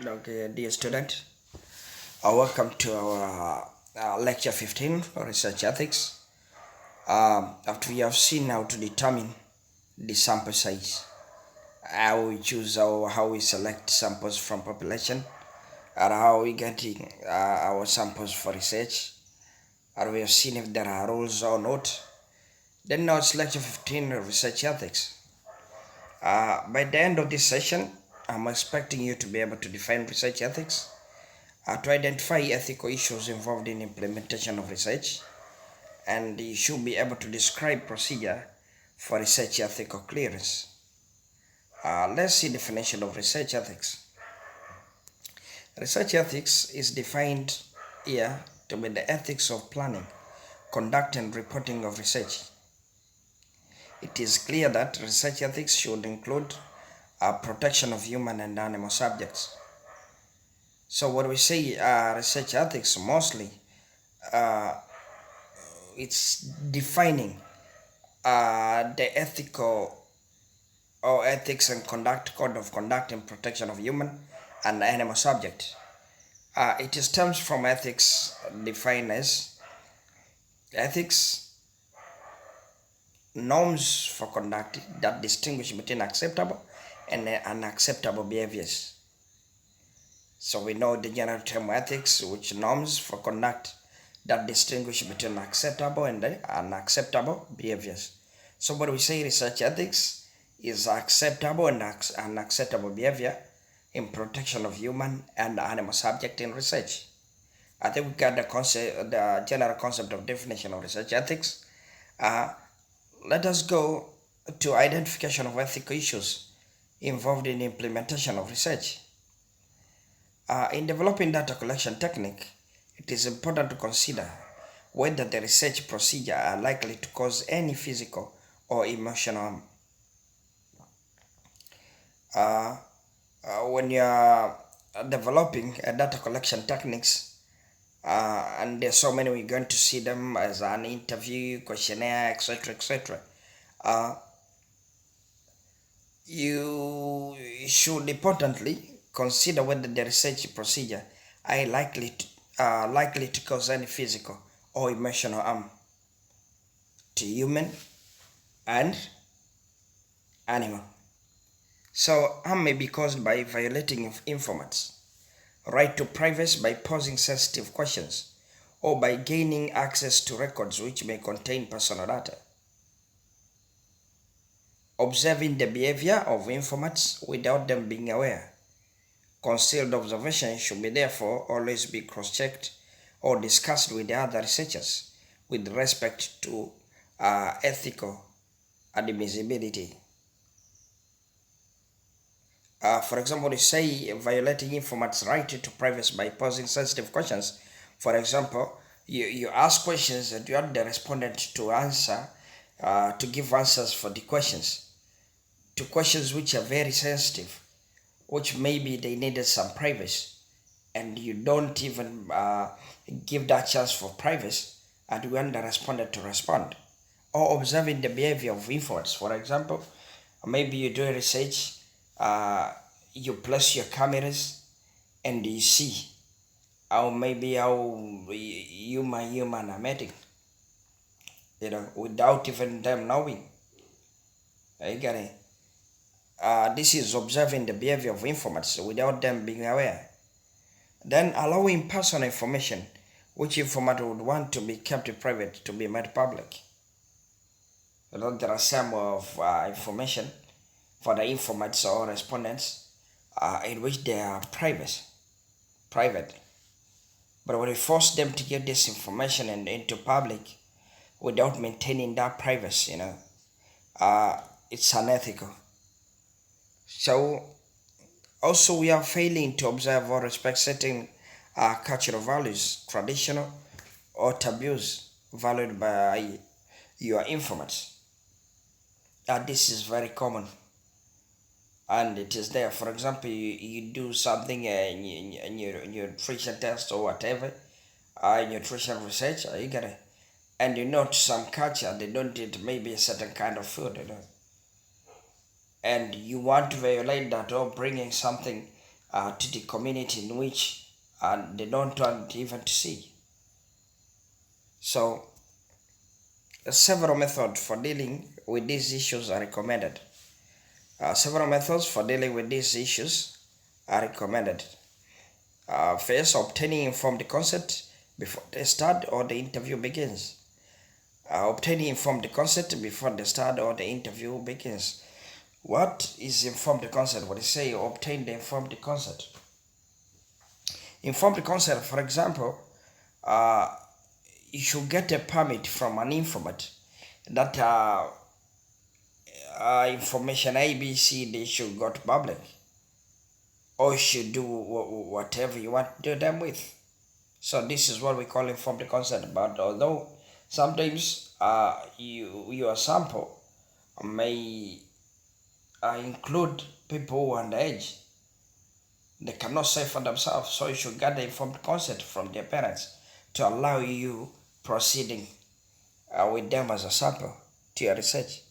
Okay, dear student, welcome to our lecture 15 for research ethics. After we have seen how to determine the sample size, how we choose how we select samples from population, and how we getting our samples for research, and we have seen if there are rules or not. Then now it's lecture 15 research ethics. By the end of this session, I'm expecting you to be able to define research ethics, to identify ethical issues involved in implementation of research, and you should be able to describe procedure for research ethical clearance. Let's see definition of research ethics. Research ethics is defined here to be the ethics of planning, conduct and reporting of research. It is clear that research ethics should include protection of human and animal subjects. So when we say research ethics, mostly uh, it's defining the ethical or ethics and conduct code of conduct and protection of human and animal subject. It stems from ethics defined as ethics norms for conduct that distinguish between acceptable and unacceptable behaviors. So we know the general term ethics, which norms for conduct that distinguish between acceptable and unacceptable behaviors. So when we say research ethics is acceptable and unacceptable behavior in protection of human and animal subject in research. I think we got the general concept of definition of research ethics. Uh, Let us go to identification of ethical issues involved in implementation of research. In developing data collection technique, it is important to consider whether the research procedure are likely to cause any physical or emotional harm. When you are developing data collection techniques, and there's so many, we're going to see them as an interview, questionnaire, etc., etc. You should importantly consider whether the research procedure are likely to cause any physical or emotional harm to human and animal. So harm may be caused by violating of informant's right to privacy by posing sensitive questions or by gaining access to records which may contain personal data. Observing the behavior of informants without them being aware. Concealed observation should be therefore always be cross-checked or discussed with the other researchers with respect to ethical admissibility. For example, we say violating informant's right to privacy by posing sensitive questions. For example, you ask questions and you want the respondent to answer, to give answers for the questions, to questions which are very sensitive, which maybe they needed some privacy, and you don't even give that chance for privacy, and you want the respondent to respond. Or observing the behavior of informants. For example, maybe you do research, you place your cameras, and you see how maybe how human are mating, without even them knowing. You get it? This is observing the behavior of informants without them being aware. Then allowing personal information, which informant would want to be kept private, to be made public. There are some of information for the informants or respondents in which they are private. But when we force them to give this information into public without maintaining that privacy, it's unethical. So also we are failing to observe or respect certain cultural values, traditional or taboos valued by your informants. This is very common, and it is there. For example, you do something in your nutrition test or whatever, nutrition research, you get it, and you note some culture they don't eat maybe a certain kind of food, and you want to violate that or bringing something to the community in which they don't want even to see. So several methods for dealing with these issues are recommended. Several methods for dealing with these issues are recommended. First, obtaining informed consent before the start or the interview begins. Obtaining informed consent before the start or the interview begins. What is informed consent? What is say obtain the informed consent? Informed consent, for example, you should get a permit from an informant that information ABC they should go to public, or should do whatever you want to do them with. So this is what we call informed consent. But although sometimes your sample may include people who are underage, they cannot say for themselves, so you should get the informed consent from their parents to allow you proceeding with them as a sample to your research.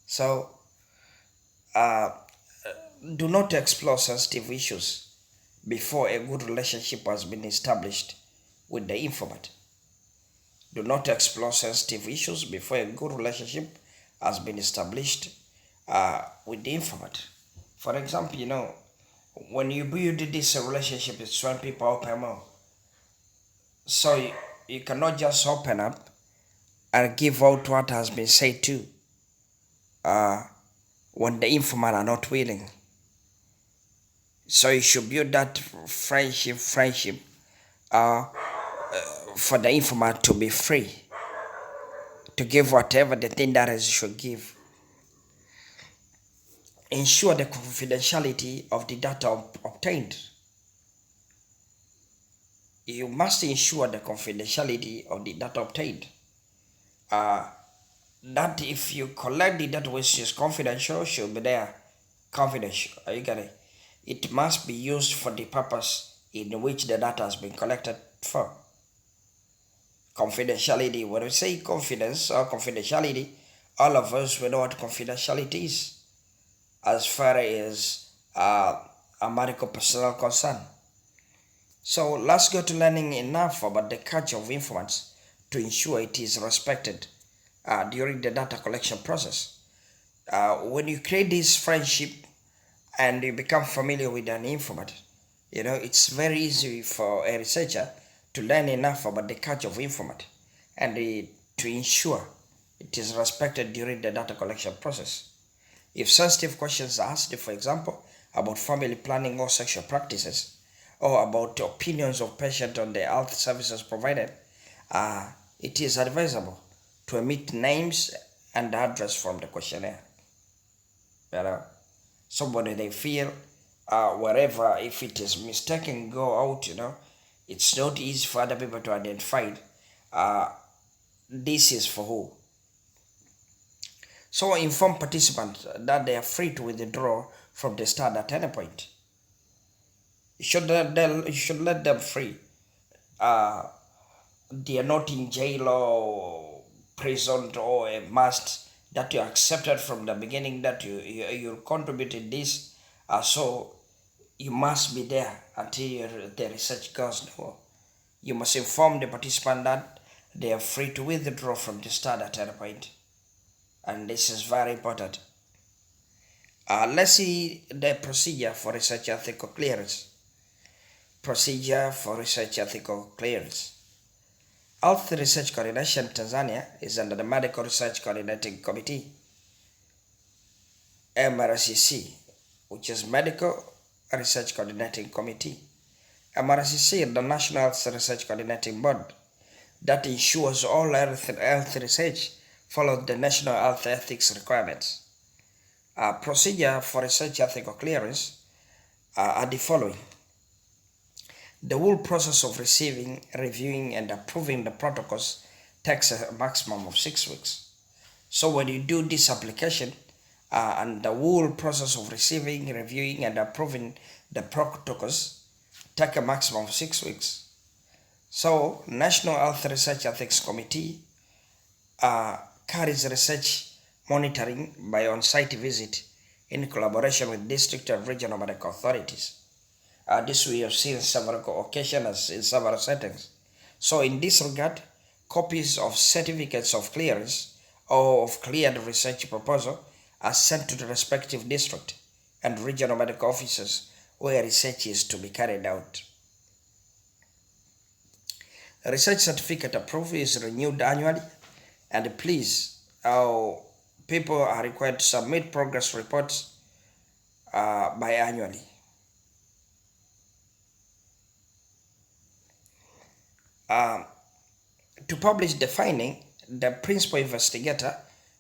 So do not explore sensitive issues before a good relationship has been established with the informant. Do not explore sensitive issues before a good relationship has been established with the informant. For example, when you build this relationship, it's when people open more. So you cannot just open up and give out what has been said too when the informant are not willing. So you should build that friendship for the informant to be free to give whatever the thing that is should give. Ensure the confidentiality of the data obtained. You must ensure the confidentiality of the data obtained. That if you collect the data which is confidential, should be there confidential. Are you getting it? It must be used for the purpose in which the data has been collected for. Confidentiality. When we say confidence or confidentiality, all of us will know what confidentiality is as far as a medical personal concern. So let's go to learning enough about the culture of informants to ensure it is respected during the data collection process. When you create this friendship and you become familiar with an informant, it's very easy for a researcher to learn enough about the culture of informant and to ensure it is respected during the data collection process. If sensitive questions are asked, for example, about family planning or sexual practices, or about opinions of patients on the health services provided, it is advisable to omit names and address from the questionnaire. Somebody they feel wherever, if it is mistaken, go out, it's not easy for other people to identify this is for who. So inform participants that they are free to withdraw from the start at any point. You should let them free. They are not in jail or prison or a must that you accepted from the beginning that you contributed this. So you must be there until the research goes no. You must inform the participant that they are free to withdraw from the start at any point. And this is very important. Let's see the procedure for research ethical clearance. Procedure for research ethical clearance. Health Research Coordination Tanzania is under the Medical Research Coordinating Committee, MRCC, which is Medical Research Coordinating Committee. MRCC is the National Health Research Coordinating Board that ensures all health research follows the national health ethics requirements. Procedure for research ethical clearance are the following. The whole process of receiving, reviewing, and approving the protocols takes a maximum of 6 weeks. So when you do this application, and the whole process of receiving, reviewing, and approving the protocols take a maximum of 6 weeks. So National Health Research Ethics Committee carries research monitoring by on-site visit in collaboration with district and regional medical authorities. This we have seen several occasions in several settings. So in this regard, copies of certificates of clearance or of cleared research proposal are sent to the respective district and regional medical offices where research is to be carried out. A research certificate approval is renewed annually, and please, people are required to submit progress reports biannually. To publish the finding, the principal investigator,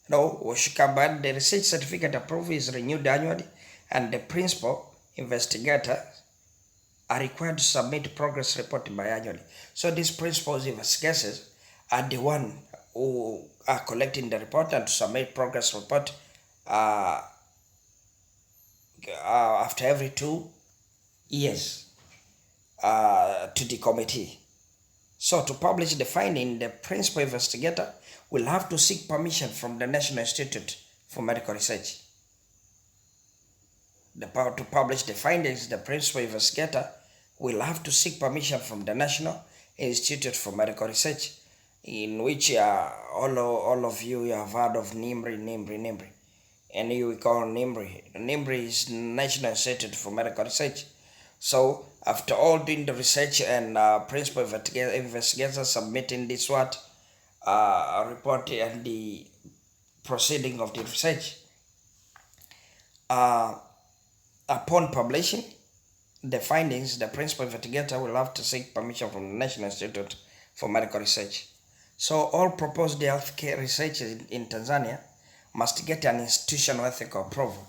the research certificate approval is renewed annually, and the principal investigator are required to submit progress report biannually. So these principal investigators are the one who are collecting the report and to submit progress report after every 2 years to the committee. So to publish the finding, the principal investigator will have to seek permission from the National Institute for Medical Research. The power to publish the findings, the principal investigator will have to seek permission from the National Institute for Medical Research, in which all of you have heard of NIMRI, and you call NIMRI. NIMRI is National Institute for Medical Research. So after all doing the research and principal investigators submitting this report and the proceeding of the research, upon publishing the findings, the principal investigator will have to seek permission from the National Institute for Medical Research. So all proposed healthcare research in Tanzania must get an institutional ethical approval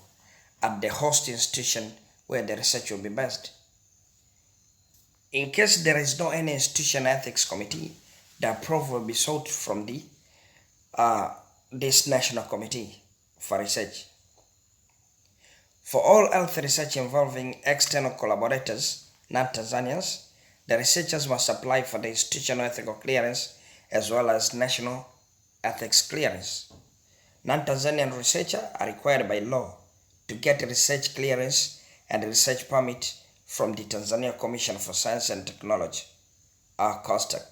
at the host institution where the research will be based. In case there is no any institutional ethics committee, the approval will be sought from this national committee for research. For all health research involving external collaborators, non-Tanzanians, the researchers must apply for the institutional ethical clearance as well as national ethics clearance. Non-Tanzanian researchers are required by law to get research clearance and research permit from the Tanzania Commission for Science and Technology, COSTECH.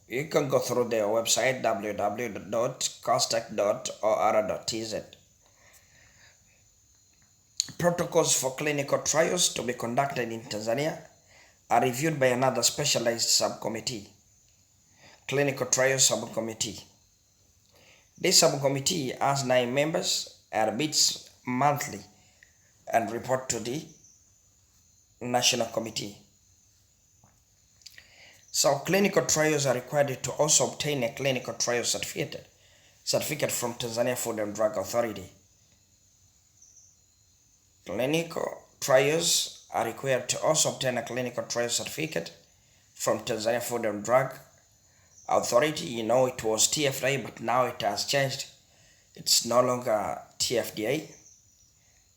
You can go through their website www.costech.or.tz. Protocols for clinical trials to be conducted in Tanzania are reviewed by another specialized subcommittee, Clinical Trials Subcommittee. This subcommittee has 9 members and meets monthly and report to the National Committee. So clinical trials are required to also obtain a clinical trial certificate from Tanzania Food and Drug Authority. Clinical trials are required to also obtain a clinical trial certificate from Tanzania Food and Drug Authority. It was TFDA, but now it has changed. It's no longer TFDA.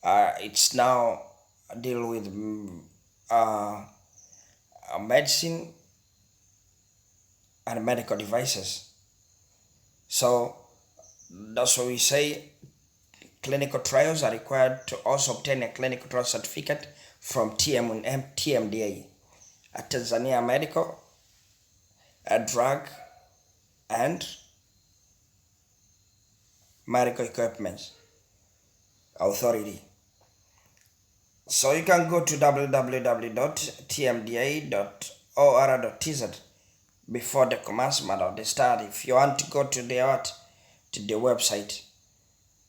It's now deal with medicine and medical devices. So that's why we say clinical trials are required to also obtain a clinical trial certificate from TMDA, a Tanzania Medical, Drug and Medical Equipment Authority. So you can go to www.tmda.or.tz before the commencement of the study if you want to go to the website.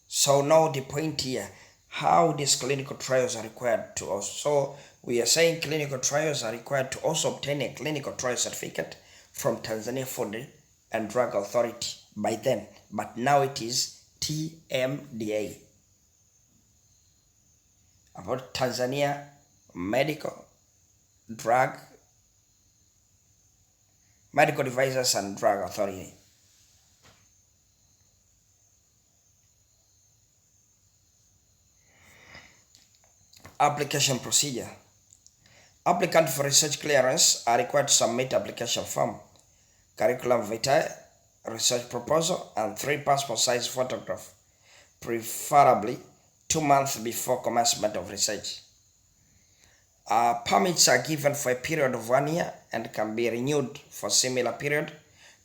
So now the point here, how these clinical trials are required to also. So we are saying clinical trials are required to also obtain a clinical trial certificate from Tanzania Food and Drug Authority by then, but now it is TMDA. About Tanzania Medical Devices and Drug Authority. Application procedure. Applicants for research clearance are required to submit application form, curriculum vitae, research proposal, and 3 passport size photographs, preferably 2 months before commencement of research. Permits are given for a period of 1 year and can be renewed for similar period,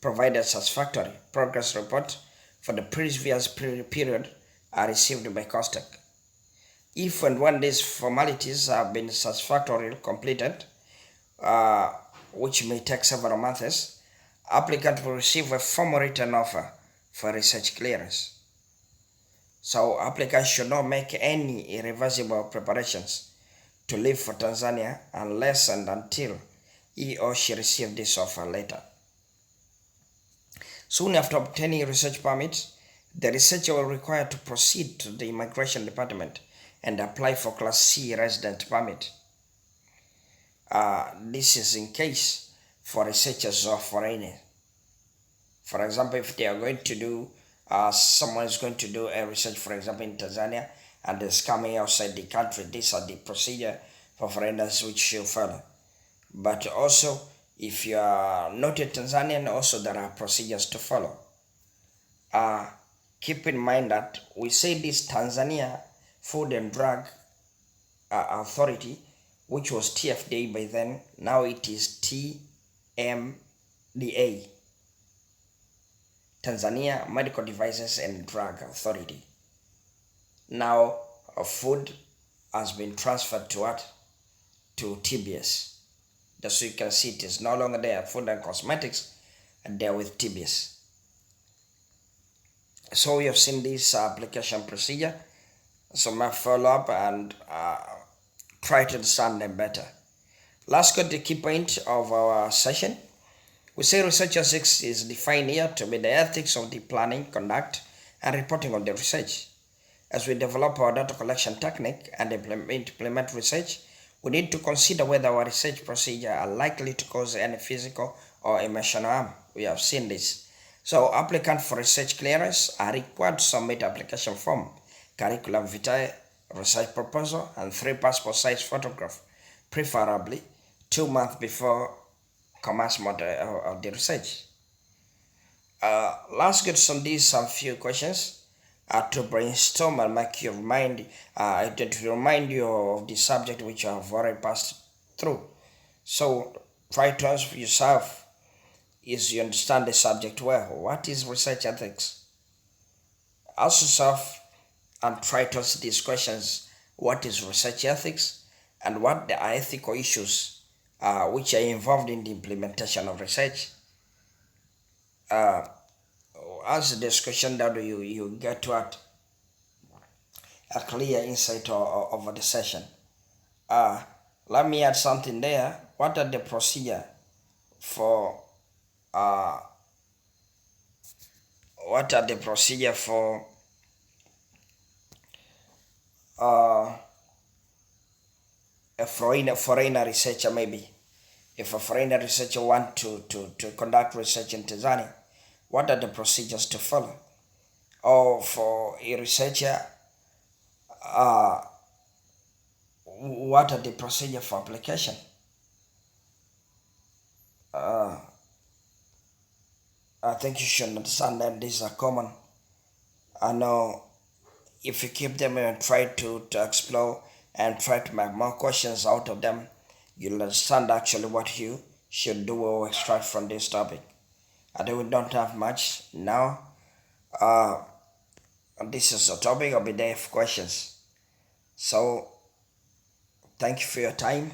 provided satisfactory progress report for the previous period are received by COSTECH. If and when these formalities have been satisfactorily completed, which may take several months, applicant will receive a formal written offer for research clearance. So applicants should not make any irreversible preparations to leave for Tanzania unless and until he or she receives this offer later. Soon after obtaining a research permit, the researcher will require to proceed to the Immigration Department and apply for Class C resident permit. This is in case for researchers or foreigners. For example, if they are going to do, someone is going to do a research, for example, in Tanzania, and is coming outside the country, these are the procedure for foreigners which you follow. But also, if you are not a Tanzanian, also there are procedures to follow. Keep in mind that we say this Tanzania Food and Drug Authority, which was TFDA by then, now it is TMDA, Tanzania Medical Devices and Drug Authority. Now food has been transferred to what? To TBS. Just so you can see, it is no longer there. Food and cosmetics, and they're with TBS. So we have seen this application procedure. So I follow up and try to understand them better. Let's go to the key point of our session. We say research ethics is defined here to be the ethics of the planning, conduct, and reporting of the research. As we develop our data collection technique and implement research, we need to consider whether our research procedure are likely to cause any physical or emotional harm. We have seen this. So applicants for research clearance are required to submit application form, curriculum vitae, research proposal, and 3 passport size photographs, preferably 2 months before commencement of the research. Let's get some few questions to brainstorm and make you remind you of the subject which you have already passed through. So try to ask yourself, is you understand the subject well? What is research ethics? Ask yourself and try to answer these questions. What is research ethics, and what are ethical issues which are involved in the implementation of research? Answer this question, that you get what a clear insight over the session. Let me add something there. What are the procedure for a foreigner researcher? Maybe if a foreigner researcher want to conduct research in Tanzania, what are the procedures to follow? Or for a researcher, what are the procedure for application? I think you should understand that these are common. I know if you keep them and try to explore and try to make more questions out of them, you'll understand actually what you should do or extract from this topic. I think we don't have much now. This is a topic. I'll be there for questions. So thank you for your time.